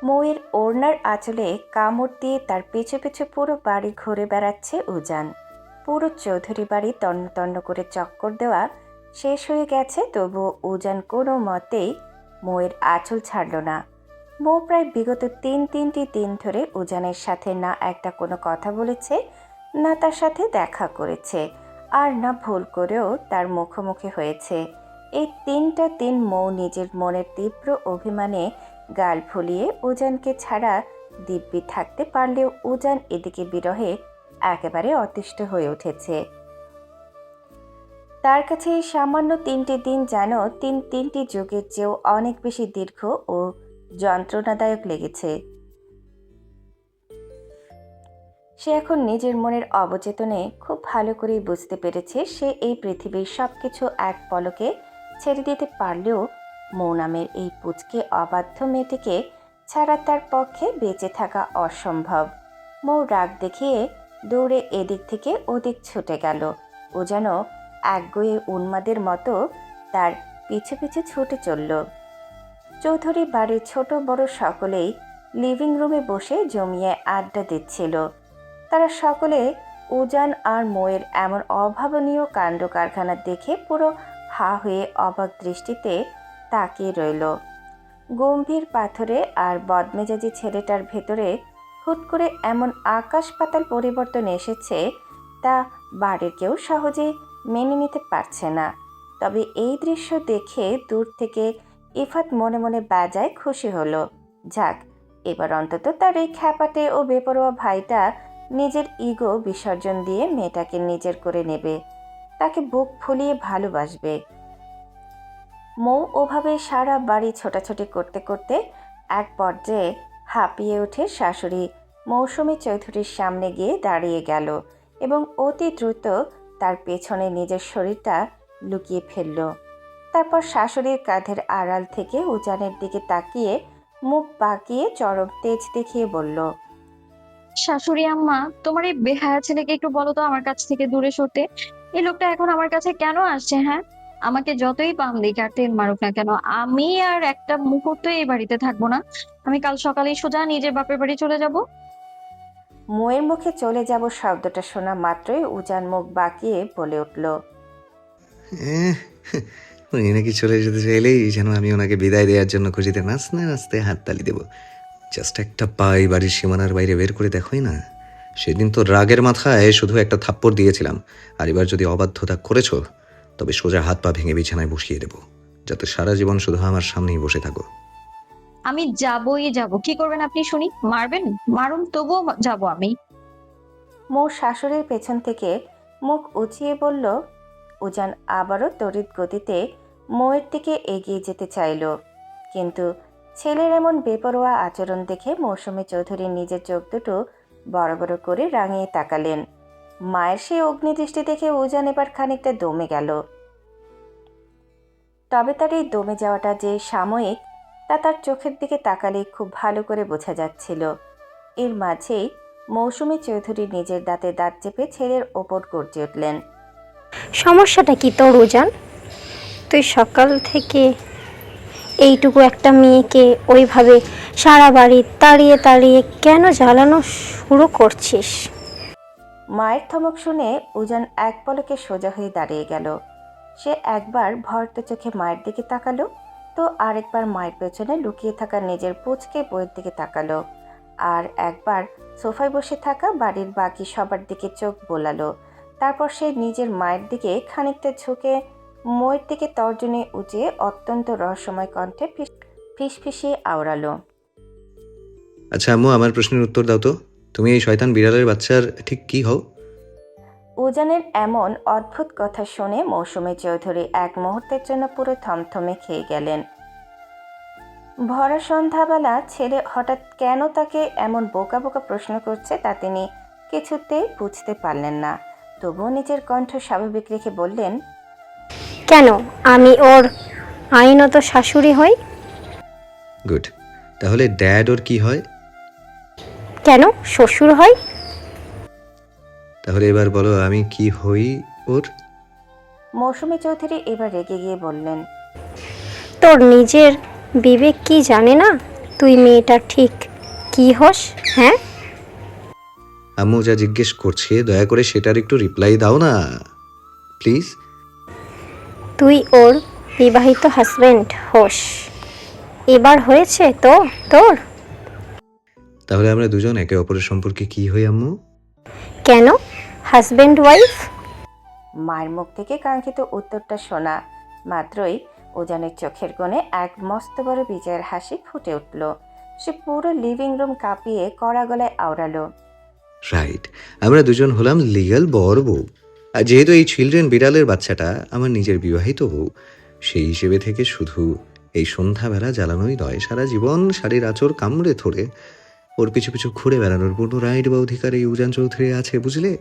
মৌয়ের ওড়নার আঁচলে কামড় দিয়ে তার পিছু পিছু পুরো বাড়ি ঘুরে বেড়াচ্ছে উজান। পুরো চৌধুরী বাড়ি তন্ন তন্ন করে চক্কর দেওয়া শেষ হয়ে গেছে, তবুও উজান কোনো মতেই মৌয়ের আঁচল ছাড়ল না। মৌ প্রায় বিগত তিনটি দিন ধরে উজানের সাথে না একটা কোনো কথা বলেছে, না তার সাথে দেখা করেছে, আর না ভুল করেও তার মুখোমুখি হয়েছে। এই 3টা দিন মৌ নিজের মনের তীব্র অভিমানে গাল ফুলিয়ে উজানকে ছাড়া দিব্যি থাকতে পারলেও উজান এদিকে বিরহে একেবারে অতিষ্ঠ হয়ে উঠেছে। তার কাছে এই সামান্য 3টি দিন যেন তিনটি যুগের চেয়েও অনেক বেশি দীর্ঘ ও যন্ত্রণাদায়ক লেগেছে। সে এখন নিজের মনের অবচেতনে খুব ভালো করেই বুঝতে পেরেছে সে এই পৃথিবীর সবকিছু এক পলকে ছেড়ে দিতে পারলেও মৌ নামের এই পুচকে অবাধ্য মেয়েটিকে ছাড়া তার পক্ষে বেঁচে থাকা অসম্ভব। মৌ রাগ দেখিয়ে দৌড়ে এদিক থেকে ওদিক ছুটে গেল। ও যেন একগুঁয়ে উন্মাদের মতো তার পিছু পিছু ছুটে চলল। চৌধুরী বাড়ির ছোট বড় সকলেই লিভিং রুমে বসে জমিয়ে আড্ডা দিচ্ছিল। তারা সকলে উজান আর মৌয়ের এমন অভাবনীয় কাণ্ড কারখানা দেখে পুরো হা হয়ে অবাক দৃষ্টিতে তাকিয়ে রইল। গম্ভীর পাথরে আর বদমেজাজি ছেলেটার ভেতরে হুট করে এমন আকাশ পাতাল পরিবর্তন এসেছে তা বাড়ির কেউ সহজে মেনে নিতে পারছে না। তবে এই দৃশ্য দেখে দূর থেকে ইফাত মনে মনে বাজায় খুশি হলো। যাক, এবার অন্তত তার এই খ্যাপাটে ও বেপরোয়া ভাইটা নিজের ইগো বিসর্জন দিয়ে মেয়েটাকে নিজের করে নেবে, তাকে বুক ফুলিয়ে ভালোবাসবে। মৌ ওভাবে সারা বাড়ি ছোটাছুটি করতে করতে এক পর্যায়ে হাঁপিয়ে উঠে শাশুড়ি মৌসুমী চৌধুরীর সামনে গিয়ে দাঁড়িয়ে গেল এবং অতি দ্রুত তার পেছনে নিজের শরীরটা লুকিয়ে ফেলল। তারপর শাশুড়ির কাঁধের আড়াল থেকে উজানের দিকে তাকিয়ে মুখ বাঁকিয়ে চরম তেজ দেখিয়ে বলল, শাশুড়ি আম্মা, তোমার এই বেহায়া ছেলেকে একটু বলো তো আমার কাছ থেকে দূরে সরতে। এই লোকটা এখন আমার কাছে কেন আসছে? হ্যাঁ, আমাকে যতই পাম দিক আর তেল মারুক না কেন, আমি আর একটা মুহূর্ত এই বাড়িতে থাকবো না। আমি কাল সকালেই সোজা নিজের বাপের বাড়ি চলে যাব। মৌয়ের মুখে চলে যাব শব্দটা শোনা মাত্রই উজান মুখ বাঁকিয়ে বলে উঠল, উনি নাকি চলে যেতে চাইলেই যেন আমি ওনাকে বিদায় দেওয়ার জন্য খুশিতে নাচতে নাচতে হাততালি দেবো। জাস্ট একটা পাই বাড়ির সীমানার বাইরে বের করে দেখোই না। সেদিন তো রাগের মাথায় শুধু একটা থাপ্পড় দিয়েছিলাম, আর এবার যদি অবাধ্যতা করেছো তবে সোজা হাত পা ভেঙে বিছানায় বসিয়ে দেবো, যাতে সারা জীবন শুধু আমার সামনেই বসে থাকো। আমি যাবই যাব। কি করবেন আপনি শুনি? মারবেন? মারুন, তবুও যাব আমি। মৌ শাশুড়ির পেছন থেকে মুখ উঁচিয়ে বলল। উজান আবারও তড়িৎ গতিতে মৌয়ের দিকে এগিয়ে যেতে চাইল, কিন্তু ছেলের এমন বেপরোয়া আচরণ দেখে মৌসুমী চৌধুরী নিজের চোখ দুটো বড় বড় করে রাঙিয়ে তাকালেন। মায়ের সেই অগ্নিদৃষ্টি দেখে উজান এবার খানিকটা দমে গেল। তবে তার এই দমে যাওয়াটা যে সাময়িক তা তার চোখের দিকে তাকালে খুব ভালো করে বোঝা যাচ্ছিল। এর মাঝেই মৌসুমী চৌধুরী নিজের দাঁতে দাঁত চেপে ছেলের ওপর গর্জে উঠলেন, সমস্যাটা কি তোর উজান? তুই সকাল থেকে এইটুকু একটা মেয়েকে ওইভাবে সারা বাড়ি তাড়িয়ে তাড়িয়ে কেন জ্বালানো শুরু করছিস? মায়ের ধমক শুনে উজান এক পলকে সোজা হয়ে দাঁড়িয়ে গেল। সে একবার ভর্ত চোখে মায়ের দিকে তাকালো, তো আরেকবার মায়ের পেছনে লুকিয়ে থাকা নিজের পুচকে বইয়ের দিকে তাকালো, আর একবার সোফায় বসে থাকা বাড়ির বাকি সবার দিকে চোখ বোলালো। তারপর সে নিজের মায়ের দিকে খানিকটা ঝুঁকে ময়ের দিকে তর্জনী উঁচিয়ে অত্যন্ত রহস্যময় কণ্ঠে ফিসফিসিয়ে আওড়ালো, আচ্ছা আম্মু, আমার প্রশ্নের উত্তর দাও তো, তুমি এই শয়তান বিড়ালের বাচ্চার ঠিক কি হও? উজানের এমন অদ্ভুত কথা শুনে মৌসুমী চৌধুরী এক মুহূর্তের জন্য পুরো থমথমে খেয়ে গেলেন। ভরা সন্ধ্যাবেলা ছেলে হঠাৎ কেন তাকে এমন বোকা বোকা প্রশ্ন করছে তা তিনি কিছুতেই বুঝতে পারলেন না। তবুও নিজের কণ্ঠ স্বাভাবিক রেখে বললেন, কেন আমি ওর আইনত শাশুড়ি হই? গুড, তাহলে ড্যাড ওর কি হয়? কেন শ্বশুর হয়? তাহলে এবার বলো আমি কি হই ওর? মৌসুমী চৌধুরী এবার রেগে গিয়ে বললেন, তোর নিজের বিবেক কি জানে না তুই মেয়েটা ঠিক কি হস? হ্যাঁ, আম্মু যা জিজ্ঞেস করছে দয়া করে সেটার একটু রিপ্লাই দাও না প্লিজ। তুই ওর বিবাহিত হাজবেন্ড হোস। এবার হয়েছে তো তোর? তাহলে আমরা দুজন একে অপরের সম্পর্কে কি হই আম্মু? কেন হাজবেন্ড ওয়াইফ? মায়ের মুখ থেকে কাঙ্ক্ষিত উত্তরটা শোনা মাত্রই উজানের চোখের কোণে এক মস্ত বড় বিজয়ের হাসি ফুটে উঠল। সে পুরো লিভিং রুম কাঁপিয়ে কড়া গলায় আওড়ালো, রাইট, আমরা দুজন হলাম লিগ্যাল বর বউ। আর যেহেতু এই চিলড্রেন বিড়ালের বাচ্চাটা আমার নিজের বিবাহিত বউ, সেই হিসেবে থেকে শুধু এই সন্ধ্যাবেলা জ্বালানোই নয়, সারা জীবন শাড়ির আঁচড় কামড়ে ধরে ওর পিছু পিছু ঘুরে বেড়ানোর পূর্ণ রাইট বা অধিকার এই উজান চৌধুরী আছে, বুঝলে?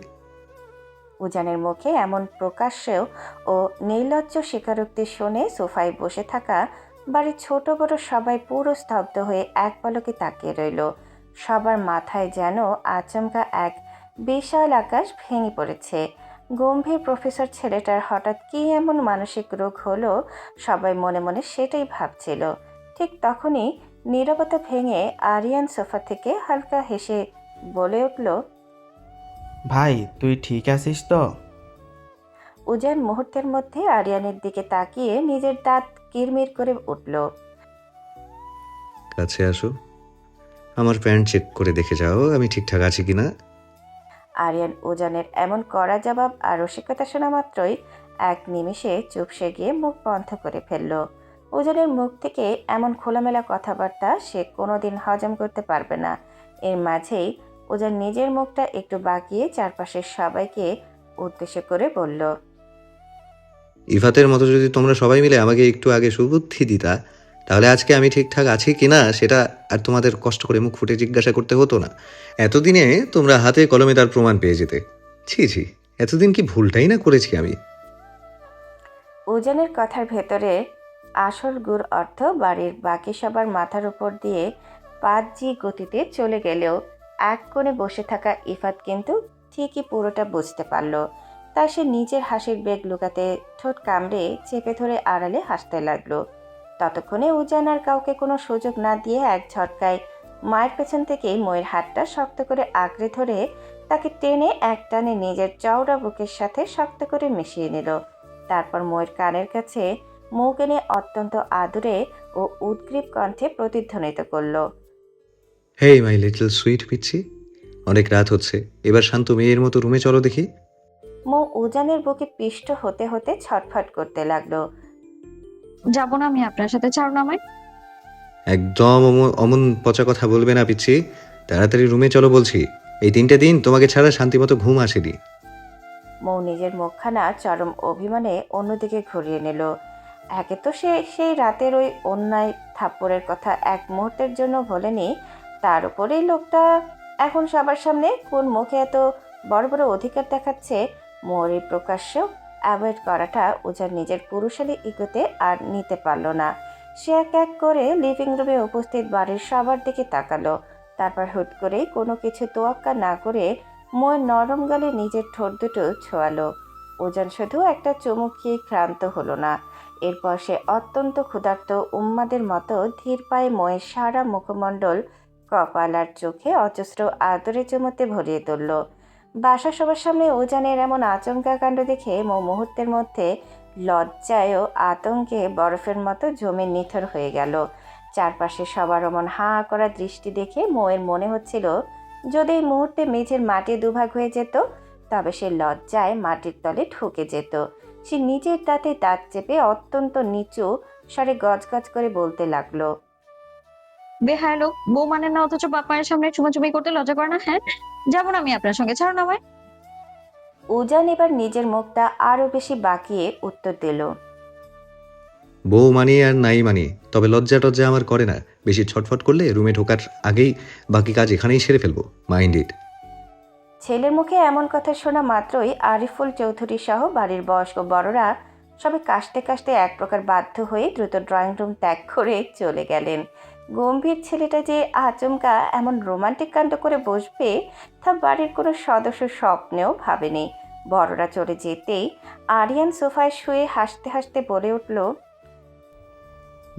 উজানের মুখে এমন প্রকাশ্যেও ও নির্লজ্জ স্বীকারোক্তি শুনে সোফায় বসে থাকা বাড়ির ছোট বড় সবাই পুরো স্তব্ধ হয়ে এক পলকে তাকিয়ে রইল। সবার মাথায় যেন আচমকা এক বিশাল আকাশ ভেঙে পড়েছে। গম্ভীর প্রফেসর ছেলেটার হঠাৎ কী এমন মানসিক রোগ হলো, সবাই মনে মনে সেটাই ভাবছিল। ঠিক তখনই নীরবতা ভেঙে আরিয়ান সোফা থেকে হালকা হেসে বলে উঠল, ভাই তুই ঠিক আছিস তো? উজান মুহূর্তের মধ্যে আরিয়ানের দিকে তাকিয়ে নিজের দাঁত কিরমির করে উঠল। কাছে আসো, আমার প্যান্ট চেক করে দেখে যাও আমি ঠিকঠাক আছি কিনা। আরিয়ান উজানের এমন কড়া জবাব আর রসিকতা শোনা মাত্রই এক নিমিষে চুপসে গিয়ে মুখ বন্ধ করে ফেলল। উজানের মুখ থেকে এমন খোলামেলা কথাবার্তা সে কোনোদিন হজম করতে পারবে না। এর মাঝেই উজান নিজের মুখটা একটু বাঁকিয়ে চারপাশের সবাইকে উদ্দেশ্য করে বলল, ইফাতের মতো যদি তোমরা সবাই মিলে আমাকে একটু আগে সুবুদ্ধি দিতা, তাহলে আজকে আমি ঠিকঠাক আছি কিনা সেটা আর তোমাদের কষ্ট করে মুখ ফুটে জিজ্ঞাসা করতে হতো না। এতদিনে তোমরা হাতে কলমে তার প্রমাণ পেয়ে যেতে। ছি ছি, এতদিন কি ভুলটাই না করেছি আমি। উজানের কথার ভেতরে আসল গুড় অর্থ বাড়ির বাকি সবার মাথার উপর দিয়ে 5G গতিতে চলে গেলেও এক কোণে বসে থাকা ইফাত কিন্তু ঠিকই পুরোটা বুঝতে পারল। তাই সে নিজের হাসির বেগ লুকাতে ঠোঁট কামড়ে চেপে ধরে আড়ালে হাসতে লাগলো। ততক্ষণে উজান আর কাউকে কোনো সুযোগ না দিয়ে এক ঝটকায় মায়ের পেছন থেকে ময়ের হাতটা শক্ত করে আঁকড়ে ধরে তাকে টেনে এক টানে নিজের চওড়া বুকের সাথে শক্ত করে মিশিয়ে নিল। তারপর ময়ের কানের কাছে মুখ এনে অত্যন্ত আদুরে ও উদ্গ্রীব কণ্ঠে প্রতিধ্বনিত করল, হেই মাই লিটল সুইট পিচ্ছি, অনেক রাত হচ্ছে, এবার শান্ত মেয়ের মতো রুমে চলো দেখি। মৌ উজানের বুকে পিষ্ট হতে হতে ছটফট করতে লাগলো। যাবো না আমি আপনার সাথে, ছাড়ুন আমায়। একদম অমন পচা কথা বলবে না পিচ্ছি, তাড়াতাড়ি রুমে চলো বলছি। এই 3টে দিন তোমাকে ছাড়া শান্তিমতো ঘুম আসেনি। মৌ নিজের মুখখানা চরম অভিমানে অন্যদিকে ঘুরিয়ে নিল। একে তো সে সেই রাতের ওই অন্যায় থাপ্পড়ের কথা এক মুহূর্তের জন্য ভোলেনি, তার উপরেই লোকটা এখন সবার সামনে কোন মুখে এত বড় বড় অধিকার দেখাচ্ছে। মৌর এই প্রকাশ্য অ্যাভয়েড করাটা উজার নিজের পুরুষালী ইগোতে আর নিতে পারল না। সে এক এক করে লিভিং রুমে উপস্থিত বাড়ির সবার দিকে তাকালো। তারপর হুট করেই কোনো কিছু তোয়াক্কা না করে ময়ের নরম গালে নিজের ঠোঁট দুটো ছোঁয়ালো। উজান শুধু একটা চুমুক খেয়ে ক্লান্ত হলো না, এরপর সে অত্যন্ত ক্ষুধার্ত উন্মাদের মতো ধীর পায়ে ময়ের সারা মুখমণ্ডল, কপাল আর চোখে অজস্র আদরে চুমুতে ভরিয়ে তুলল। বাসা সবার সামনে উজানের এমন আচমকা কাণ্ড দেখে মৌ মুহূর্তের মধ্যে লজ্জায় ও আতঙ্কে বরফের মতো জমে নিথর হয়ে গেল। চারপাশে সবার অমন হাঁ করা দৃষ্টি দেখে মৌয়ের মনে হচ্ছিল যদি এই মুহূর্তে মেঝের মাটি দুভাগ হয়ে যেত তবে সে লজ্জায় মাটির তলে ঢুকে যেত। সে নিজের দাঁতে দাঁত চেপে অত্যন্ত নিচু স্বরে গজগজ করে বলতে লাগলো, বেহায়া লোক, বউ মানে না অথচ বাপ মায়ের সামনে চুমাচুমি করতে লজ্জা করে না? হ্যাঁ, যাবো না আমি আপনার সঙ্গে, ছাড়ুন আমায়। উজান এবার নিজের মুখটা আরো বেশি বাঁকিয়ে উত্তর দিল, বউ মানি আর নাই মানি, তবে লজ্জা টজ্জা আমার করে না। বেশি ছটফট করলে রুমে ঢোকার আগেই বাকি কাজ এখানেই সেরে ফেলবো, মাইন্ড ইট। ছেলের মুখে এমন কথা শোনা মাত্রই আরিফুল চৌধুরী সহ বাড়ির বয়স্ক বড়রা সবাই কাশতে কাশতে এক প্রকার বাধ্য হয়ে দ্রুত ড্রয়িং রুম ত্যাগ করে চলে গেলেন। গম্ভীর ছেলেটা যে আচমকা এমন রোমান্টিক কাণ্ড করে বসবে তা বাড়ির কোনো সদস্য স্বপ্নেও ভাবেনি। বড়রা চলে যেতেই আরিয়ান সোফায় শুয়ে হাসতে হাসতে বলে উঠল,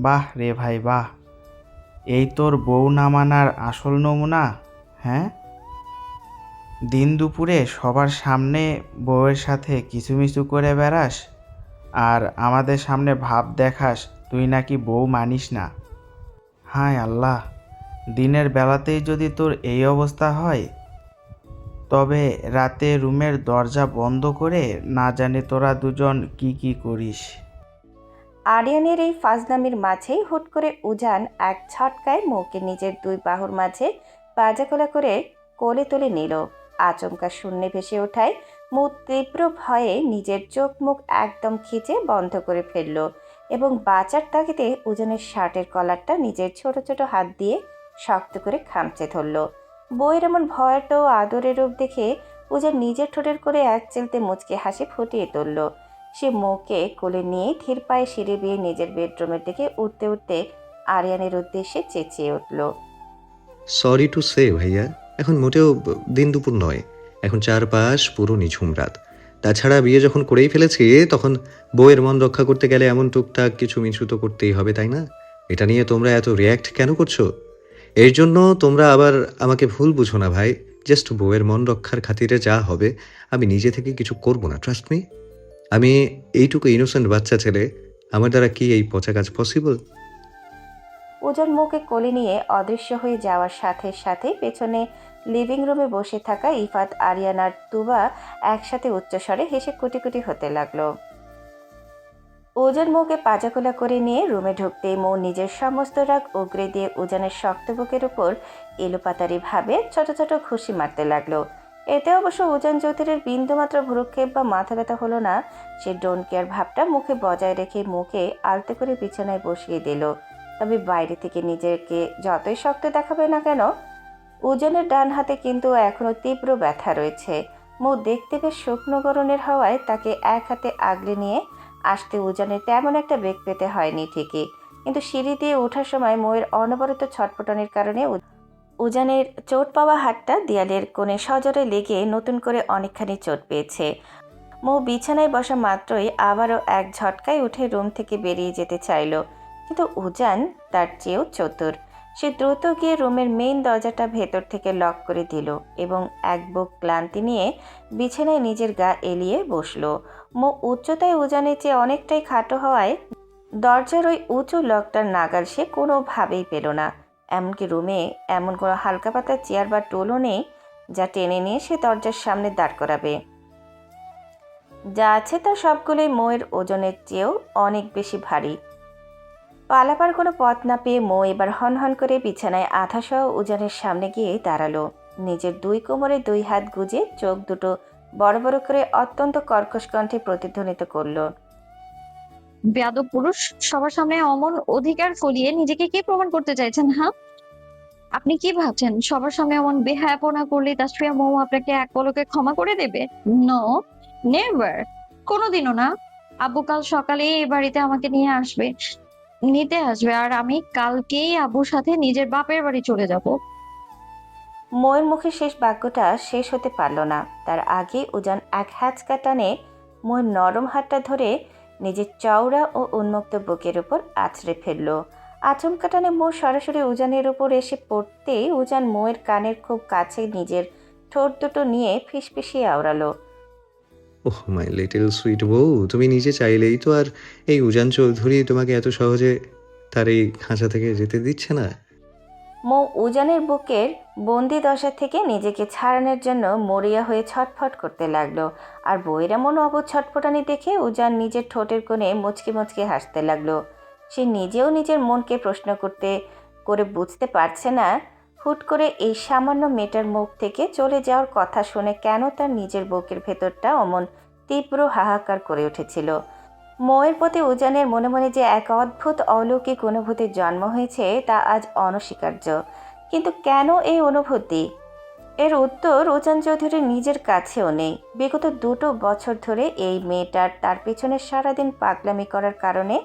বাহ রে ভাই বাহ, এই তোর বউ না মানার আসল নমুনা। হ্যাঁ, দিন দুপুরে সবার সামনে বউয়ের সাথে কিচুমিচু করে বেড়াস, আর আমাদের সামনে ভাব দেখাস তুই নাকি বউ মানিস না। হায় আল্লাহ, দিনের বেলাতেই যদি তোর এই অবস্থা হয়, তবে রাতে রুমের দরজা বন্ধ করে না জানি তোরা দুজন কি কি করিস। আরিয়ানের এই ফাজলামির মাঝেই হুট করে উজান এক ঝটকায় মৌকে নিজের দুই বাহুর মাঝে পাজাকোলা করে কোলে তুলে নিল। আচমকা শূন্যে ভেসে ওঠায় মৌ তীব্র ভয়ে নিজের চোখ মুখ একদম খিচে বন্ধ করে ফেলল এবং বাঁচার তাগিদে উজানের শার্টের কলারটা নিজের ছোট ছোট হাত দিয়ে শক্ত করে খামচে ধরল। বইয়ের এমন ভয়ার্ত ও আদরের রূপ দেখে উজান নিজের ঠোঁটের করে এক চেলতে মুচকে হাসি ফুটিয়ে তুলল। সে মৌকে কোলে নিয়ে ধীর পায়ে সিঁড়ি বেয়ে নিজের বেডরুমের দিকে উঠতে উঠতে আরিয়ানের উদ্দেশ্যে চেঁচিয়ে উঠল, সরি টু সে ভাইয়া, এখন মোটেও দিন দুপুর নয়, এখন চারপাশ পুরো নিঝুম রাত। তাছাড়া বিয়ে যখন করেই ফেলেছি, তখন বউয়ের মন রক্ষা করতে গেলে এমন টুকটাক কিছু মিছু তো করতেই হবে, তাই না? এটা নিয়ে তোমরা এত রিয়্যাক্ট কেন করছো? এর জন্য তোমরা আবার আমাকে ভুল বুঝো না ভাই। জাস্ট বউয়ের মন রক্ষার খাতিরে যা হবে, আমি নিজে থেকে কিছু করব না, ট্রাস্ট মি। আমি এইটুকু ইনোসেন্ট বাচ্চা ছেলে, আমার দ্বারা কি এই পচা কাজ পসিবল? উজান মৌকে কোলে নিয়ে অদৃশ্য হয়ে যাওয়ার সাথে সাথে পেছনে লিভিং রুমে বসে থাকা ইফাত, আরিয়ান আর তুবা একসাথে উচ্চস্বরে হেসে কুটি কুটি হতে লাগলো। উজান মৌকে পাজাকোলা করে নিয়ে রুমে ঢুকতেই মৌ নিজের সমস্ত রাগ উগরে দিয়ে উজানের শক্ত বুকের উপর এলোপাতারি ভাবে ছোট ছোট ঘুষি মারতে লাগলো। এতে অবশ্য উজান চৌধুরীর বিন্দুমাত্র ভ্রুক্ষেপ বা মাথা ব্যথা হলো না। সে ডোন্ট কেয়ার ভাবটা মুখে বজায় রেখে মুখে আলতে করে বিছানায় বসিয়ে দিল। তবে বাইরে থেকে নিজেকে যতই শক্ত দেখাবে না কেন, উজানের ডান হাতে কিন্তু এখনো তীব্র ব্যথা রয়েছে। মৌ দেখতে বেশ শুকনো গরনের হওয়ায় তাকে এক হাতে আগলে নিয়ে আসতে উজানের তেমন একটা বেগ পেতে হয়নি ঠিকই, কিন্তু সিঁড়ি দিয়ে ওঠার সময় মৌয়ের অনবরত ছটপটানির কারণে উজানের চোট পাওয়া হাতটা দেয়ালের কোণে সজোরে লেগে নতুন করে অনেকখানি চোট পেয়েছে। মৌ বিছানায় বসা মাত্রই আবারও এক ঝটকায় উঠে রুম থেকে বেরিয়ে যেতে চাইল, কিন্তু উজান তার চেয়েও চতুর। সে দ্রুত গিয়ে রুমের মেইন দরজাটা ভেতর থেকে লক করে দিল এবং এক বুক ক্লান্তি নিয়ে বিছানায় নিজের গা এলিয়ে বসল। মৌ উচ্চতায় উজানের চেয়ে অনেকটাই খাটো হওয়ায় দরজার ওই উঁচু লকটার নাগাল সে কোনোভাবেই পেল না। এমনকি রুমে এমন কোনো হালকা পাতা চেয়ার বা টুলও নেই যা টেনে নিয়ে সে দরজার সামনে দাঁড় করাবে। যা আছে তা সবগুলোই মৌয়ের ওজনের চেয়েও অনেক বেশি ভারী। পালাবার কোনো পথ না পেয়ে মৌ এবার হনহন করে বিছানায় আধাসহ উজানের সামনে গিয়ে দাঁড়ালো। নিজের দুই কোমরে দুই হাত গুজে চোখ দুটো বড় বড় করে অত্যন্ত কর্কশ কণ্ঠে প্রতিধ্বনিত করল, বেয়াদব পুরুষ, সবার সামনে অমন অধিকার ফলিয়ে নিজেকে কি প্রমাণ করতে চাইছেন? হ্যাঁ, আপনি কি ভাবছেন সবার সামনে অমন বেহায়াপনা করলে তাসফিয়া মৌ আপনাকে এক পলকে ক্ষমা করে দেবে? নো, নেভার, কোনোদিনও না। আব্বু কাল সকালে এই বাড়িতে আমাকে নিতে আসবে, আর আমি কালকেই আব্বুর সাথে নিজের বাপের বাড়ি চলে যাব। মৌয়ের মুখে শেষ বাক্যটা শেষ হতে পারল না, তার আগে উজান এক হ্যাচকা টানে মৌয়ের নরম হাতটা ধরে নিজের চওড়া ও উন্মুক্ত বুকের উপর আছড়ে ফেলল। আচমকা টানে মৌ সরাসরি উজানের উপর এসে পড়তেই উজান মৌয়ের কানের খুব কাছে নিজের ঠোঁট দুটো নিয়ে ফিসফিসিয়ে আওড়ালো, ওহ মাই লিটল সুইট বউ, তুমি নিজে চাইলেই তো আর এই উজান চৌধুরী তোমাকে এত সহজে তার এই খাঁচা থেকে যেতে দিচ্ছে না। মৌ উজানের বুকের বন্দি দশা থেকে নিজেকে ছাড়ানোর জন্য মরিয়া হয়ে ছটফট করতে লাগলো। আর বইয়ের এমন অবুঝ ছটফটানি দেখে উজান নিজের ঠোঁটের কোণে মুচকি মুচকি হাসতে লাগলো। সে নিজেও নিজের মনকে প্রশ্ন করে বুঝতে পারছে না, হুট করে এই সামান্য মেয়েটার মুখ থেকে চলে যাওয়ার কথা শুনে কেন তার নিজের বুকের ভেতরটা অমন তীব্র হাহাকার করে উঠেছিল। মৌয়ের প্রতি উজানের মনে মনে যে এক অদ্ভুত অলৌকিক অনুভূতির জন্ম হয়েছে তা আজ অনস্বীকার্য। কিন্তু কেন এই অনুভূতি? এর উত্তর উজান চৌধুরীর নিজের কাছেও নেই। বিগত 2 বছর ধরে এই মেয়েটার তার পেছনে সারাদিন পাগলামি করার কারণে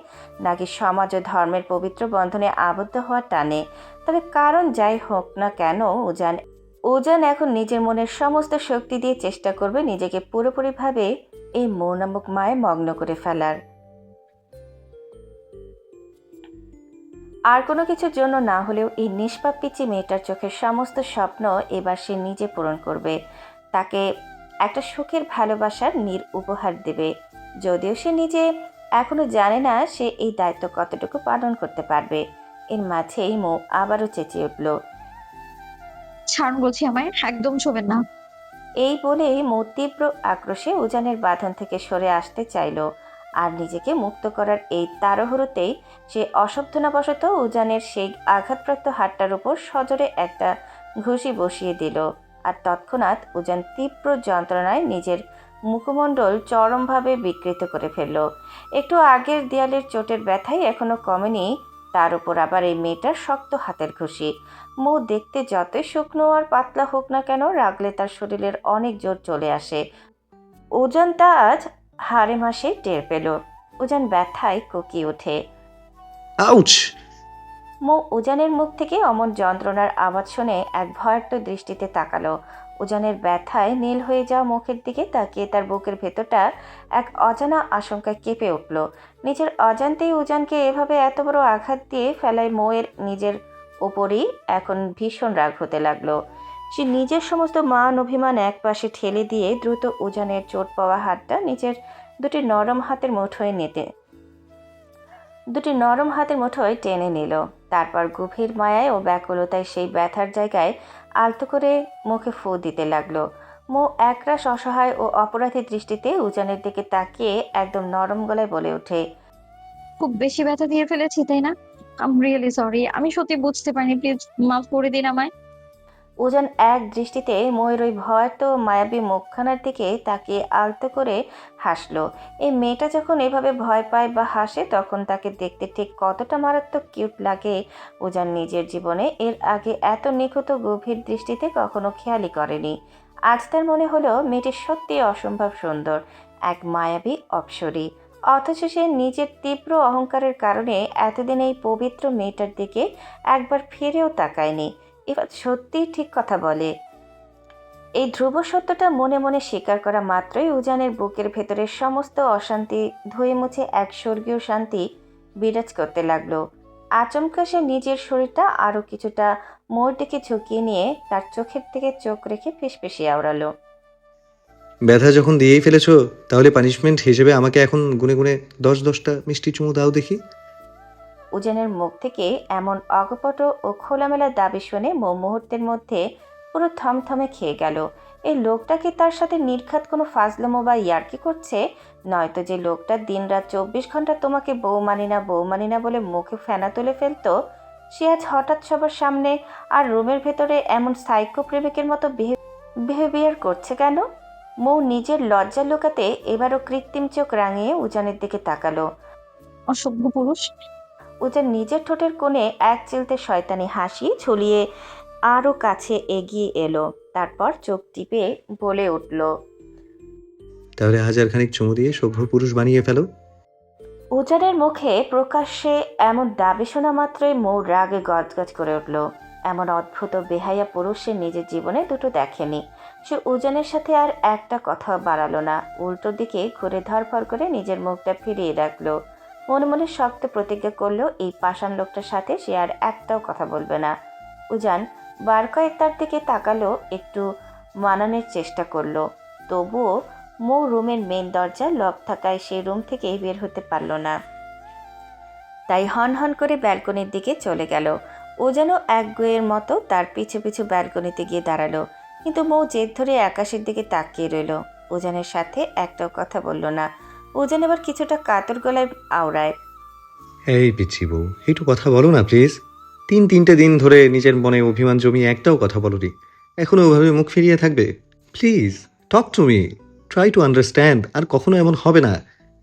নাকি সমাজ ও ধর্মের পবিত্র বন্ধনে আবদ্ধ হওয়া টানে। তবে কারণ যাই হোক না কেন, উজান উজান এখন নিজের মনের সমস্ত শক্তি দিয়ে চেষ্টা করবে নিজেকে পুরোপুরিভাবে এই মৌ নামক মায়ে মগ্ন করে ফেলার। আর কোনো কিছুর জন্য না হলেও এই নিষ্পাপ পিচি মেয়েটার চোখের সমস্ত স্বপ্ন এবার সে নিজে পূরণ করবে। তাকে একটা সুখের ভালোবাসার উপহার দেবে। যদিও সে নিজে এখনো জানে না সে এই দায়িত্ব কতটুকু পালন করতে পারবে। এর মাঝেই মৌ আবারও চেঁচিয়ে উঠল। ছাড়ুন বলছি, আমায় একদম ছোবেন না। এই বলেই মৌ তীব্র আক্রোশে উজানের বাঁধন থেকে সরে আসতে চাইল। আর নিজেকে মুক্ত করার এই তাড়াহুড়োতেই সে অসাবধানবশত উজানের সেই আঘাতপ্রাপ্ত হাতটার উপর সজোরে একটা ঘুষি বসিয়ে দিল। আর তৎক্ষণাৎ উজান তীব্র যন্ত্রণায় নিজের মুখমণ্ডল চরমভাবে বিকৃত করে ফেলল। একটু আগের দেয়ালের চোটের ব্যথাই এখনো কমেনি, তার উপর আবার এই মেয়েটার শক্ত হাতের ঘুষি। মৌ দেখতে যতই শুকনো আর পাতলা হোক না কেন, রাগলে তার শরীরের অনেক জোর চলে আসে। উজান তা আজ হাড়ে মাসে টের পেল। উজান ব্যথায় কুকিয়ে ওঠে। আউচ! মৌ উজানের মুখ থেকে অমন যন্ত্রণার আওয়াজ শুনে এক ভয়ার্ত দৃষ্টিতে তাকালো। উজানের ব্যথায় নীল হয়ে যাওয়া মুখের দিকে তাকিয়ে তার বুকের ভেতরটা এক অজানা আশঙ্কায় কেঁপে উঠল। নিজের অজান্তেই উজানকে এভাবে এত বড় আঘাত দিয়ে ফেলায় মৌয়ের নিজের ওপরই এখন ভীষণ রাগ হতে লাগলো। সে নিজের সমস্ত মান অভিমান একপাশে ঠেলে দিয়ে দ্রুত উজানের চোট পাওয়া হাতটা নিজের দুটি নরম হাতের মুঠোয় টেনে নিল। তারপর গভীর মায়ায় ও ব্যাকুলতায় সেই ব্যথার জায়গায় আলতো করে মুখে ফু দিতে লাগলো। মৌ একরাশ অসহায় ও অপরাধী দৃষ্টিতে উজানের দিকে তাকিয়ে একদম নরম গলায় বলে ওঠে। খুব বেশি ব্যথা দিয়ে ফেলেছি তাই না? আই এম রিয়েলি সরি, আমি সত্যি বুঝতে পারিনি, প্লিজ মাফ করে দিন আমায়। উজান এক দৃষ্টিতে ময়ের ওই ভয়ার্ত মায়াবী মুখখানার দিকে তাকিয়ে আলতো করে হাসলো। এই মেয়েটা যখন এভাবে ভয় পায় বা হাসে তখন তাকে দেখতে ঠিক কতটা মারাত্মক কিউট লাগে উজান নিজের জীবনে এর আগে এত নিখুঁত গভীর দৃষ্টিতে কখনো খেয়ালই করেনি। আজ তার মনে হলো মেয়েটি সত্যি অসম্ভব সুন্দর, এক মায়াবী অপ্সরী। অথচ সে নিজের তীব্র অহংকারের কারণে এতদিন এই পবিত্র মেয়েটার দিকে একবার ফিরেও তাকায়নি। এবার সত্যিই ঠিক কথা বলে। এই ধ্রুব সত্যটা মনে মনে স্বীকার করা মাত্রই উজানের বুকের ভেতরের সমস্ত অশান্তি ধুয়ে মুছে এক স্বর্গীয় শান্তি বিরাজ করতে লাগলো। আচমকা সে নিজের শরীরটা আরো কিছুটা মোড় দিকে ঝুঁকিয়ে নিয়ে তার চোখের দিকে চোখ রেখে ফিসফিসিয়ে আওড়ালো। ব্যথা যখন দিয়েই ফেলেছো, তাহলে পানিশমেন্ট হিসেবে আমাকে এখন গুনে গুনে 10-10টা মিষ্টি চুমু দাও দেখি। উজানের মুখ থেকে এমন অকপট ও খোলামেলা দাবি শুনে মৌ মুহূর্তের মধ্যে পুরো থমথমে খেয়ে গেল। এই লোকটা কি তার সাথে নির্ঘাত কোনো ফাজলামো বা ইয়ার্কি করছে? নয়তো যে লোকটা দিনরাত 24 ঘন্টা তোমাকে বউ মানি না বলে মুখে ফেনা তুলে ফেলতো, সে আজ হঠাৎ সবার সামনে আর রুমের ভেতরে এমন সাইকো প্রেমিকের মতো বিহেভিয়ার করছে কেন? মৌ নিজের লজ্জা লুকাতে এবারও কৃত্রিম চোখ রাঙিয়ে উজানের দিকে তাকালো। অসভ্য পুরুষ। উজান নিজের ঠোঁটের কোণে এক চিলতে শয়তানি হাসি ঝুলিয়ে আরও কাছে এগিয়ে এলো। তারপর চোখ টিপে বলে উঠল। তাহলে হাজারখানিক চুমু দিয়ে সভ্য পুরুষ বানিয়ে ফেলো। উজানের মুখে প্রকাশ্যে এমন দাবি শোনা মাত্রই মৌ রাগে গজগজ করে উঠল। এমন অদ্ভুত বেহাইয়া পুরুষ সে নিজের জীবনে দুটো দেখেনি। সে উজানের সাথে আর একটা কথা বাড়ালো না, উল্টো দিকে ঘুরে ধরফর করে নিজের মুখটা ফিরিয়ে রাখলো। মনে মনে শক্ত প্রতিজ্ঞা করলো এই পাষাণ লোকটার সাথে সে আর একটাও কথা বলবে না। উজান বার কয়েক তার দিকে তাকালো, একটু মানানোর চেষ্টা করলো। তবুও মৌ রুমের মেন দরজা লক থাকায় সে রুম থেকে বের হতে পারল না। তাই হন হন করে ব্যালকনির দিকে চলে গেল। ও যেন এক গোয়ের মতো তার পিছু পিছু ব্যালকনিতে গিয়ে দাঁড়ালো। কিন্তু মৌ জেদ ধরে আকাশের দিকে তাকিয়ে রইল। উজানের সাথে একটাও কথা বলল না। উজান এবার কিছুটা কাতর গলায় আওড়ায়। এই পিচ্ছি বউ, একটু কথা বলো না প্লিজ। 3-3টে দিন ধরে নিজের মনে অভিমান জমিয়ে একটাও কথা বলোনি, এখনো ওভাবে মুখ ফিরিয়ে থাকবে? Please talk to me, try to understand. আর কখনো এমন হবে না।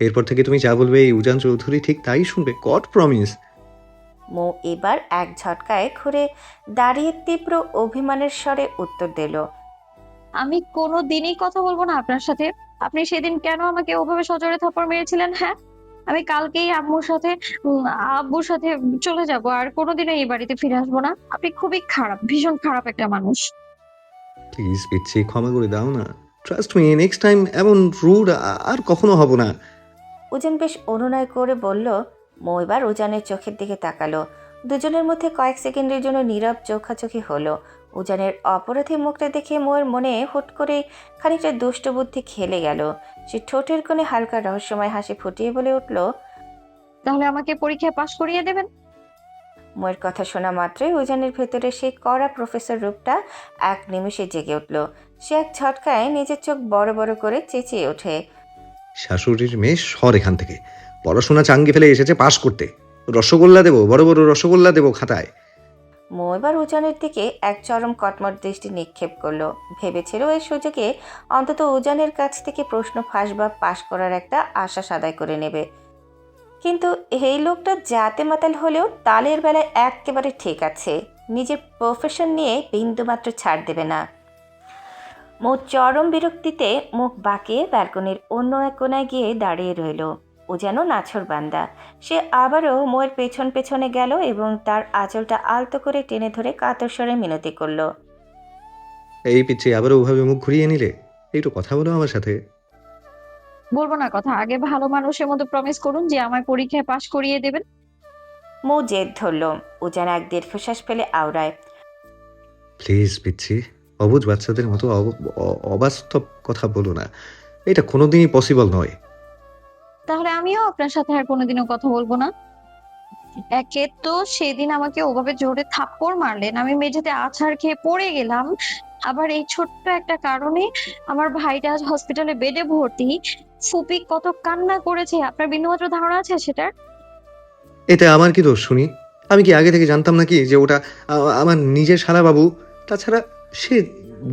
এরপর থেকে তুমি যা বলবে এই উজান চৌধুরী ঠিক তাই শুনবে, গড প্রমিস। মৌ এবার এক ঝটকায় ঘুরে দাঁড়িয়ে তীব্র অভিমানের স্বরে উত্তর দিল। আমি কোনো দিনই কথা বলবো না আপনার সাথে। আপনি সেদিন কেন আমাকে ওভাবে সজোরে থাপ্পড় মেরেছিলেন? হ্যাঁ, আমি কালকেই আব্বুর সাথে চলে যাব, আর কোনোদিনও এই বাড়িতে ফিরে আসবো না। আপনি খুবই খারাপ, ভীষণ খারাপ একটা মানুষ। প্লিজ পিচ্ছি, ক্ষমা করে দাও না। ট্রাস্ট মি, নেক্সট টাইম এমন রুড আর কখনো হব না। উজান বেশ অনুনয় করে বলল। মৌ এবার উজানের চোখের দিকে তাকালো। দুজনের মধ্যে কয়েক সেকেন্ডের জন্য নীরব চোখাচোখি হলো। উজানের অপরাধী মুখটা দেখে মৌয়ের মনে হুট করে খানিকটা দুষ্ট বুদ্ধি খেলে গেল। সে ঠোঁটের কোণে হালকা রহস্যময় হাসি ফুটিয়ে বলে উঠল। তাহলে আমাকে পরীক্ষায় পাশ করিয়ে দেবেন? মৌয়ের কথা শোনা মাত্রই উজানের ভেতরে সেই কড়া প্রফেসর রূপটা এক নিমেষে জেগে উঠল। সে এক ঝটকায় নিজের চোখ বড় বড় করে চেঁচিয়ে ওঠে। শাশুড়ির মেয়ে, সর এখান থেকে। পড়াশোনা চাঙ্গি ফেলে এসেছে পাশ করতে। রসগোল্লা দেবো, বড় বড় রসগোল্লা দেবো খাতায়। মৌ এবার উজানের দিকে এক চরম কটমট দৃষ্টি নিক্ষেপ করলো। ভেবেছিল এই সুযোগে অন্তত উজানের কাছ থেকে প্রশ্ন ফাঁস বা পাশ করার একটা আশা আদায় করে নেবে। কিন্তু এই লোকটা জাতে মাতাল হলেও তালের বেলায় একেবারে ঠিক আছে। নিজের প্রফেশন নিয়ে বিন্দুমাত্র ছাড় দেবে না। মৌ চরম বিরক্তিতে মুখ বাঁকিয়ে ব্যালকনির অন্য এক কোনায় গিয়ে দাঁড়িয়ে রইল। ও যেন নাছোড়বান্দা। সে আবারও মৌয়ের পেছন পেছনে গেল এবং তার আঁচলটা আলতো করে টেনে ধরে কাতর স্বরে মিনতি করল। এই পিচ্ছি, আবারও ওভাবে মুখ ঘুরিয়ে নিলে? একটু কথা বলো আমার সাথে। বলবো না কথা, আগে ভালো মানুষের মতো প্রমিস করুন যে আমার পরীক্ষায় পাশ করিয়ে দেবেন। মৌ জেদ ধরল। উজান এক দীর্ঘশ্বাস ফেলে আওড়ায়। প্লিজ পিচ্ছি, অবুঝ বাচ্চাদের মতো অবাস্তব কথা বলো না। এটা কোনোদিনই পসিবল নয়। তাহলে আমিও আপনার সাথে আর কোনোদিনও কথা বলবো না। একে তো সেদিন আমাকে ওভাবে জোরে থাপ্পড় মারলেন, আমি মেঝেতে আছাড় খেয়ে পড়ে গেলাম। আবার এই ছোট্ট একটা কারণে আমার ভাইটা আজ হসপিটালে বেডে ভর্তি। ফুপি কত কান্না করেছে, আপনার বিন্দুমাত্র ধারণা আছে সেটার? এতে আমার কি দোষ শুনি? আমি কি আগে থেকে জানতাম নাকি যে ওটা আমার নিজের শালা বাবু? তাছাড়া সে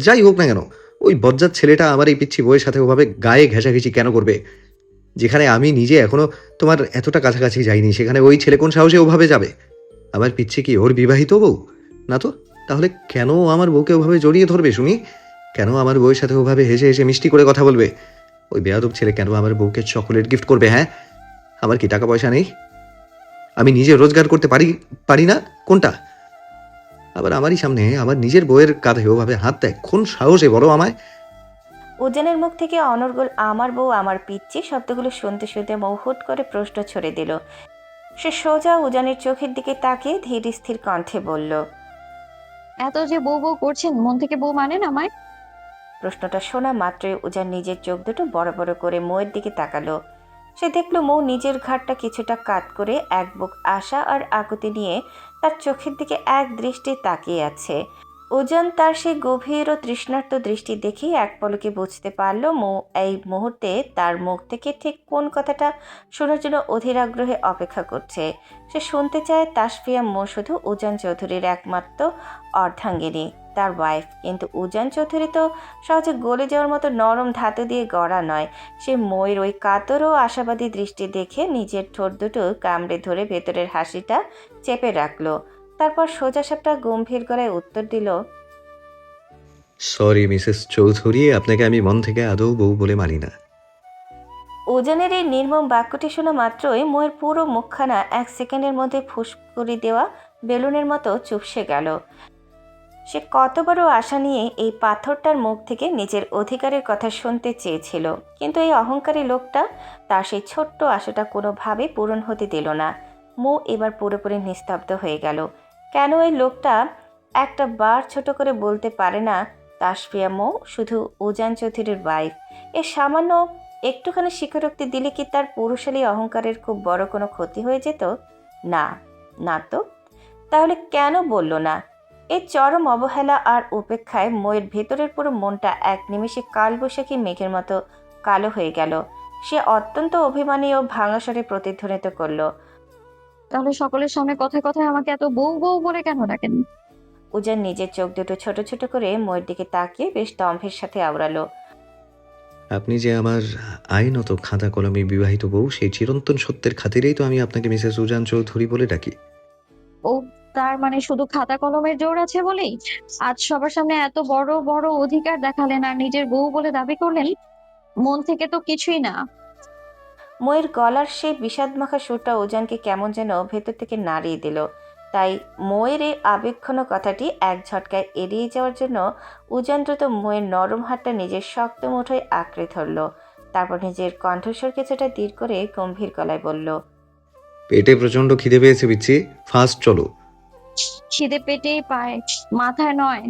যাই হোক না কেন, ওই বজ্জাত ছেলেটা আমার এই পিচ্ছি বউয়ের সাথে ওভাবে গায়ে ঘেঁষাঘেঁষি কেন করবে? যেখানে আমি নিজে এখনো তোমার এতটা কাছাকাছি যাইনি, সেখানে ওই ছেলে কোন সাহসে ওভাবে যাবে? আমার পিচ্ছি কি ওর বিবাহিত বউ? না তো। তাহলে কেন ও আমার বউকে ওভাবে জড়িয়ে ধরবে শুনি? কেন আমার বউয়ের সাথে ওভাবে হেসে হেসে মিষ্টি করে কথা বলবে? ওই বেয়াদব ছেলে কেন আমার বউকে চকোলেট গিফট করবে? হ্যাঁ, আমার কি টাকা পয়সা নেই? আমি নিজে রোজগার করতে পারি পারি না কোনটা? আবার আমারই সামনে আমার নিজের বউয়ের কাঁধে ওভাবে হাত দেয়? কোন সাহসে বলো আমায়? উজানের মুখ থেকে অনর্গল আমার বউ আমার পিচ্ছি শব্দগুলো শুনতে শুনতে মৌ হুট করে প্রশ্ন ছড়ে দিল। সে সোজা উজানের চোখের দিকে তাকিয়ে ধীর স্থির কণ্ঠে বলল। এত যে বউ বউ করছেন, মন থেকে বউ মানেন আমায়? প্রশ্নটা শোনা মাত্রই উজান নিজের চোখ দুটো বড় বড় করে মৌয়ের দিকে তাকালো। সে দেখলো মৌ নিজের ঘাড়টা কিছুটা কাত করে এক বুক আশা আর আকুতি নিয়ে তার চোখের দিকে এক দৃষ্টি তাকিয়ে আছে। উজান তার সেই গভীর ও তৃষ্ণার্ত দৃষ্টি দেখেই এক পলকে বুঝতে পারল মৌ এই মুহূর্তে তার মুখ থেকে ঠিক কোন কথাটা শোনার জন্য অধীর আগ্রহে অপেক্ষা করছে। সে শুনতে চায় তাসফিয়া মৌ শুধু উজান চৌধুরীর একমাত্র অর্ধাঙ্গিনী, তার ওয়াইফ। কিন্তু উজান চৌধুরী তো সহজে গলে যাওয়ার মতো নরম ধাতু দিয়ে গড়া নয়। সে ময়ের ওই কাতর ও আশাবাদী দৃষ্টি দেখে নিজের ঠোঁট দুটো কামড়ে ধরে ভেতরের হাসিটা চেপে রাখলো। তারপর সোজাসাপটা গম্ভীর গলায় উত্তর দিল। সরি মিসেস চৌধুরী, আপনাকে আমি মন থেকে আদৌ বউ বলে মানি না। উজানের এই নির্মম বাক্যটি শোনা মাত্রই ময়ের পুরো মুখখানা এক সেকেন্ডের মধ্যে ফুসকুড়ি দেওয়া বেলুনের মতো চুপসে গেল। সে কত বড় আশা নিয়ে এই পাথরটার মুখ থেকে নিজের অধিকারের কথা শুনতে চেয়েছিল, কিন্তু এই অহংকারী লোকটা তার সেই ছোট্ট আশাটা কোনোভাবেই পূরণ হতে দিল না। মৌ এবার পুরোপুরি নিস্তব্ধ হয়ে গেল। কেন এই লোকটা একটা বার ছোট করে বলতে পারে না তাসফিয়া মৌ শুধু উজান চৌধুরীর ওয়াইফ? এ সামান্য একটুখানি স্বীকারোক্তি দিলে কি তার পুরুষালী অহংকারের খুব বড় কোনো ক্ষতি হয়ে যেত? না, না তো। তাহলে কেন বলল না? এই চরম অবহেলা আর উপেক্ষায় ময়ের ভেতরের পুরো মনটা এক নিমেষে কালবৈশাখী মেঘের মতো কালো হয়ে গেল। সে অত্যন্ত অভিমানী ও ভাঙাস্বরে প্রতিধ্বনিত করল। তাহলে সকলের সামনে কথায় কথায় আমাকে এত বউ বউ বলে কেন ডাকেন? উজান নিজের চোখ দুটো ছোট ছোট করে ময়ের দিকে তাকিয়ে বেশ দম্ভের সাথে আওড়ালো। আপনি যে আমার আইনত খাতা কলমে বিবাহিত বউ, সেই চিরন্তন সত্যের খাতিরেই তো আমি আপনাকে মিসেস উজান চৌধুরী বলে ডাকি। ও, তার মানে শুধু খাতা কলমের জোর আছে বলেই আজ সবার সামনে এত বড় বড় অধিকার দেখালেন আর নিজের বউ বলে দাবি করলেন? মন থেকে তো কিছুই না। ময়ের গলার সেই বিষাদমাখা সুরটা উজানকে কেমন যেন ভেতর থেকে নাড়িয়ে দিল। তাই ময়ের এই আবেগঘন কথাটি এক ঝটকায় এড়িয়ে যাওয়ার জন্য উজান দ্রুত ময়ের নরম হাতটা নিজের শক্ত মুঠোয় আঁকড়ে ধরল। তারপর নিজের কণ্ঠস্বর কিছুটা ধীর করে গম্ভীর গলায় বলল, পেটে প্রচন্ড খিদে পেয়েছে পিচ্ছি, ফাস্ট চলো। খিদে পেটেই পায়, মাথায় নয়।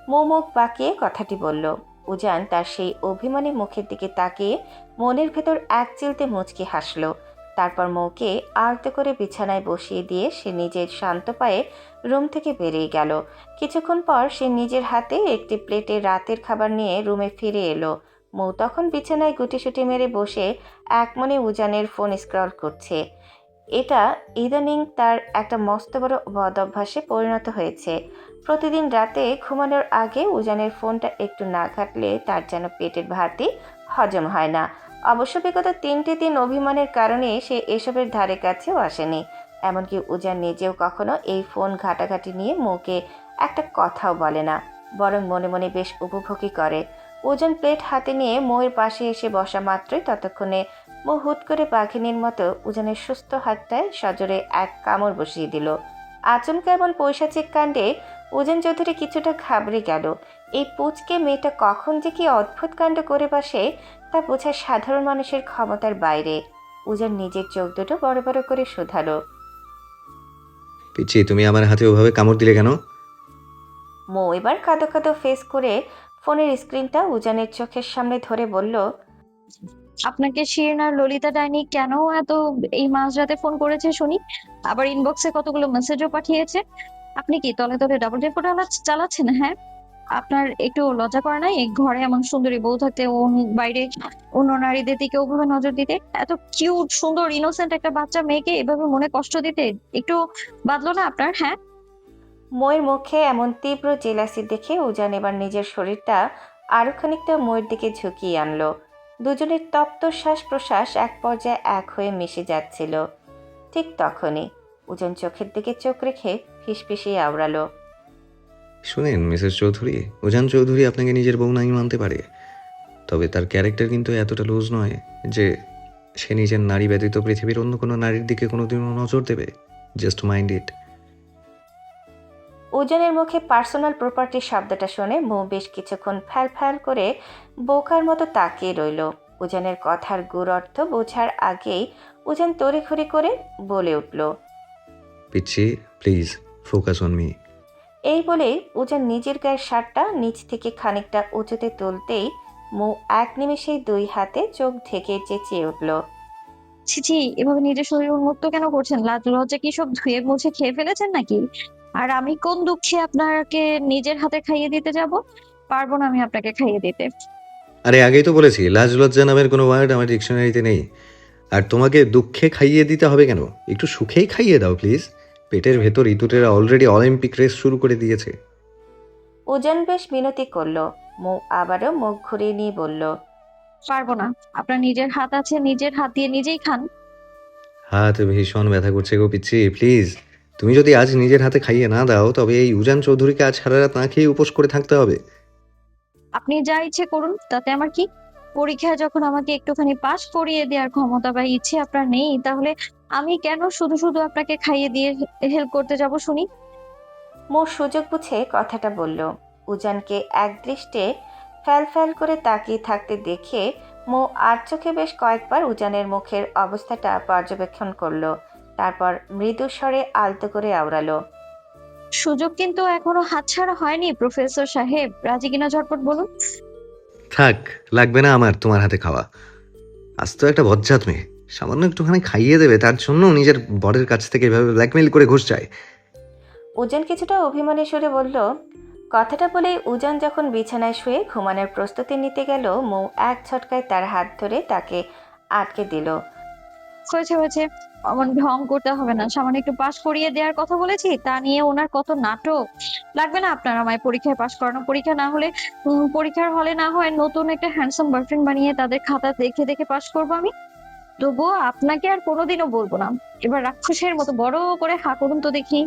মৌ মুখ বাঁকিয়ে কথাটি বলল। উজান তার সেই অভিমানী মুখের দিকে তাকিয়ে মনের ভেতর এক চিলতে মুচকি হাসল। তারপর মৌকে আলতো করে বিছানায় বসিয়ে দিয়ে সে নিজের শান্ত পায়ে রুম থেকে বেরিয়ে গেল। কিছুক্ষণ পর সে নিজের হাতে একটি প্লেটে রাতের খাবার নিয়ে রুমে ফিরে এলো। মৌ তখন বিছানায় গুটিসুটি মেরে বসে একমনে উজানের ফোন স্ক্রল করছে। এটা ইদানিং তার একটা মস্ত বড় বদ অভ্যাসে পরিণত হয়েছে। প্রতিদিন রাতে ঘুমানোর আগে উজানের ফোনটা একটু না ঘাটলে তার যেন পেটের ভাতই হজম হয় না। অবশ্য বিগত 3টে দিন অভিমানের কারণে সে এসবের ধারে কাছেও আসেনি। এমনকি উজান নিজেও কখনো এই ফোন ঘাটাঘাটি নিয়ে মুখে একটা কথাও বলে না, বরং মনে মনে বেশ উপভোগই করে। উজান প্লেট হাতে নিয়ে মৌয়ের পাশে এসে বসা মাত্রই ততক্ষণে মৌ হুট করে বাঘিনীর মতো উজানের সুস্থ হাতটায় সজোরে এক কামড় বসিয়ে দিল। আচমকা এমন পৈশাচিক কাণ্ডে উজান চৌধুরী কিছুটা ঘাবড়ে গেল। এই পুচকে মেয়েটা কখন যে কি অদ্ভুত কাণ্ড করে বসে তা বোঝা সাধারণ মানুষের ক্ষমতার বাইরে। উজান নিজের চোখ দুটো বড় বড় করে শুধালো। পিচ্ছি, তুমি আমার হাতে ওভাবে কামড় দিলে কেন? মৌ এবার কাঁদো কাঁদো ফেস করে ফোনের স্ক্রিনটা উজানের চোখের সামনে ধরে বলল, আপনাকে শিরিন আর ললিতা ডাইনি কেন এত এই মাঝরাতে ফোন করেছে শুনি? আবার ইনবক্সে কতগুলো মেসেজও পাঠিয়েছে। আপনি কি তলে তলে ডাবল টেম্পো চালাচ্ছেন? হ্যাঁ, আপনার একটু লজ্জা করে না এই ঘরে এমন সুন্দরী বউ থাকতে বাইরে অন্য নারীদের দিকে ওভাবে নজর দিতে? এত কিউট সুন্দর ইনোসেন্ট একটা বাচ্চা মেয়েকে এভাবে মনে কষ্ট দিতে একটু বাদলো না আপনার? হ্যাঁ, ময়ের মুখে এমন তীব্র জেলাসি দেখে উজান এবার নিজের শরীরটা আরো খানিকটা ময়ের দিকে ঝুঁকিয়ে আনলো। দুজনের তপ্ত শ্বাস প্রশ্বাস এক পর্যায়ে এক হয়ে মিশে যাচ্ছিল। ঠিক তখনই উজান চোখের দিকে চোখ রেখে ফিসফিসিয়ে আওড়ালো, শুনেন মিসেস চৌধুরী, উজান চৌধুরী আপনাকে নিজের বউ নাই মানতে পারে, তবে তার ক্যারেক্টার কিন্তু এতটা লুজ নয় যে সে নিজের নারী ব্যতীত পৃথিবীর অন্য কোনো নারীর দিকে কোনোদিনও নজর দেবে। Just mind it. উজানের মুখে পার্সোনাল প্রপার্টি শব্দটা শুনে মৌ বেশ কিছুক্ষণ ফ্যাল ফ্যাল করে বোকার মতো তাকিয়ে রইল। উজানের কথার গুড় অর্থ বোঝার আগেই উজান তড়িঘড়ি করে বলে উঠল, পিচ্ছি, প্লিজ ফোকাস অন মি। এই বলে উজান নিজের গায়ের শার্টটা নিচ থেকে খানিকটা উঁচুতে তুলতেই মৌ এক নিমেষেই দুই হাতে চোখ ঢেকে চেঁচিয়ে উঠল, ছি, এভাবে নিজের শরীর উন্মুক্ত কেন করছেন? লাজ লজ্জা কি সব ধুয়ে মুছে খেয়ে ফেলেছেন নাকি? আর আমি কোন দুঃখে আপনাকে নিজের হাতে খাইয়ে দিতে যাব? পারবো না আমি আপনাকে খাইয়ে দিতে। আরে আগেই তো বলেছি, লাজ লজ্জা নামের কোনো ওয়ার্ড আমার ডিকশনারিতে নেই। আর তোমাকে দুঃখে খাইয়ে দিতে হবে কেন? একটু সুখেই খাইয়ে দাও প্লিজ। পেটের ভেতর ইঁদুরেরা অলরেডি অলিম্পিক রেস শুরু করে দিয়েছে। উজান বেশ মিনতি করল। মৌ আবারও মুখ ঘুরিয়ে নিয়ে বলল, পারবো না। আপনার নিজের হাত আছে, নিজের হাত দিয়ে নিজেই খান। হাত ভীষণ ব্যথা করছে গো পিচ্ছি, প্লিজ। তুমি যদি আজ নিজের হাতে খাইয়ে না দাও তবে এই উজান চৌধুরীকে আজ সারা রাত না খেয়ে উপোস করে থাকতে হবে। আপনি যা ইচ্ছে করুন, তাতে আমার কি? পরীক্ষায় যখন আমাকে একটুখানি পাস করিয়ে দেওয়ার ক্ষমতা বা ইচ্ছে আপনার নেই, তাহলে আমি কেন শুধু শুধু আপনাকে খাইয়ে দিয়ে হেল্প করতে যাব শুনি? মৌ সুযোগ বুঝে কথাটা বলল। উজানকে একদৃষ্টে ফ্যাল ফ্যাল করে তাকিয়ে থাকতে দেখে মৌ আর চোখে বেশ কয়েকবার উজানের মুখের অবস্থাটা পর্যবেক্ষণ করলো। তারপর মৃদু স্বরে আলতো করে আওড়ালো, সুযোগ কিন্তু এখনো হাতছাড়া হয়নি প্রফেসর সাহেব। রাজি কিনা ঝটপট বলুন। থাক, লাগবে না আমার তোমার হাতে খাওয়া। আজ তো একটা বজ্জাত মেয়ে, সামান্য একটুখানি খাইয়ে দেবে তার জন্য নিজের বরের কাছ থেকে এভাবে ব্ল্যাকমেইল করে ঘুষ চায়। উজান কিছুটা অভিমানী সুরে বলল। কথাটা বলেই উজান যখন বিছানায় শুয়ে ঘুমানোর প্রস্তুতি নিতে গেল, মৌ এক ঝটকায় তার হাত ধরে তাকে আটকে দিল। হয়েছে, অমন ঢং করতে হবে না। সামান্য একটু পাস করিয়ে দেওয়ার কথা বলেছি, তা নিয়ে ওনার কত নাটক। লাগবে না আপনার আমায় পরীক্ষায় পাস করানো। পরীক্ষা না হলে পরীক্ষার হলে না হয় নতুন একটা হ্যান্ডসাম বয়ফ্রেন্ড বানিয়ে তাদের খাতা দেখে দেখে পাস করবো আমি। তবুও আপনাকে আর কোনোদিনও বলবো না। এবার রাক্ষসের মতো বড় করে হা করুন তো দেখি।